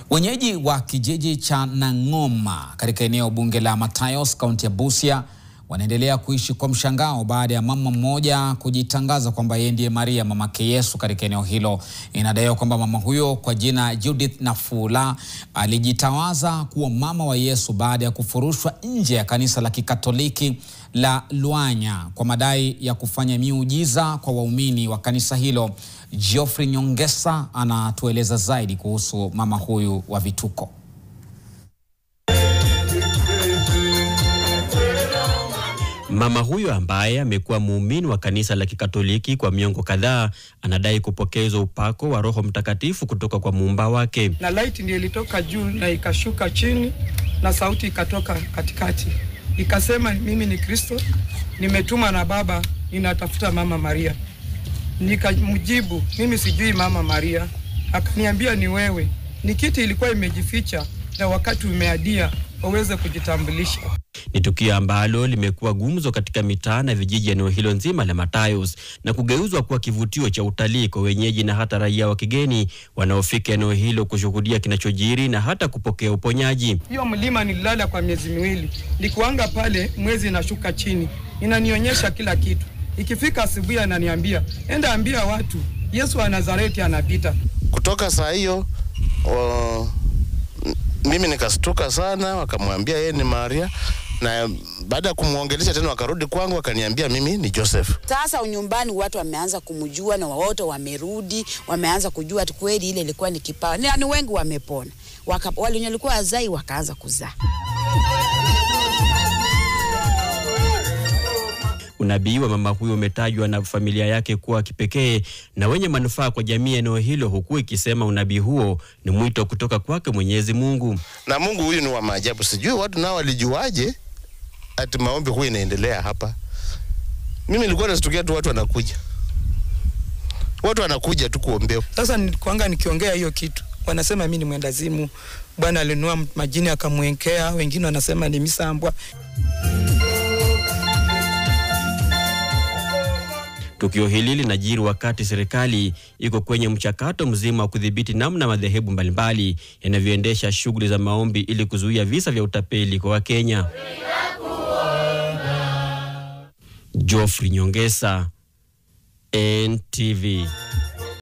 Wenyeji wa kijiji cha Nang'oma katika eneo bunge la Matayos, kaunti ya Busia, wanaendelea kuishi kwa mshangao baada ya mama mmoja kujitangaza kwamba yeye ndiye Maria, mamake Yesu katika eneo hilo. Inadaiwa kwamba mama huyo kwa jina Judith Nafula alijitawaza kuwa mama wa Yesu baada ya kufurushwa nje ya kanisa la Kikatoliki la Luanya kwa madai ya kufanya miujiza kwa waumini wa kanisa hilo. Geoffrey Nyongesa anatueleza zaidi kuhusu mama huyu wa vituko. Mama huyo ambaye amekuwa muumini wa kanisa la Kikatoliki kwa miongo kadhaa anadai kupokezwa upako wa Roho Mtakatifu kutoka kwa Muumba wake. Na light ndiyo ilitoka juu na ikashuka chini na sauti ikatoka katikati. Ikasema, mimi ni Kristo, nimetuma na Baba, ninatafuta mama Maria. Nikamjibu, mimi sijui mama Maria. Akaniambia, ni wewe. Ni kiti ilikuwa imejificha na wakati umeadia waweze kujitambulisha. Ni tukio ambalo limekuwa gumzo katika mitaa na vijiji eneo hilo nzima la Matayos na kugeuzwa kuwa kivutio cha utalii kwa wenyeji na hata raia wa kigeni wanaofika eneo hilo kushuhudia kinachojiri na hata kupokea uponyaji. Hiyo mlima nililala kwa miezi miwili. Nikuanga pale mwezi inashuka chini. Inanionyesha kila kitu. Ikifika asubuhi ananiambia, enda ambia watu Yesu wa Nazareti anapita. Kutoka saa hiyo mimi nikastuka sana, wakamwambia yeye ni Maria, na baada ya kumuongelesha tena wakarudi kwangu wakaniambia mimi ni Joseph. Sasa nyumbani watu wameanza kumjua na wote wamerudi, wameanza kujua kweli ile ilikuwa ni kipawa. Ni wengi wamepona. Wale walikuwa wazai wakaanza kuzaa. Unabii wa mama huyo umetajwa na familia yake kuwa kipekee na wenye manufaa kwa jamii eneo hilo, huku ikisema unabii huo ni mwito kutoka kwake Mwenyezi Mungu. Na Mungu huyu ni wa maajabu. Sijui watu nao walijuaje ati maombi huyu inaendelea hapa. Mimi nilikuwa nasikia tu watu wanakuja. Watu wanakuja tu kuombewa. Sasa nilikuanga nikiongea hiyo kitu, wanasema mimi ni mwendazimu. Bwana alinua majini akamwenkea, wengine wanasema ni misambwa. Tukio hili linajiri wakati serikali iko kwenye mchakato mzima wa kudhibiti namna madhehebu mbalimbali yanavyoendesha shughuli za maombi ili kuzuia visa vya utapeli kwa Wakenya. Geoffrey Nyongesa, NTV.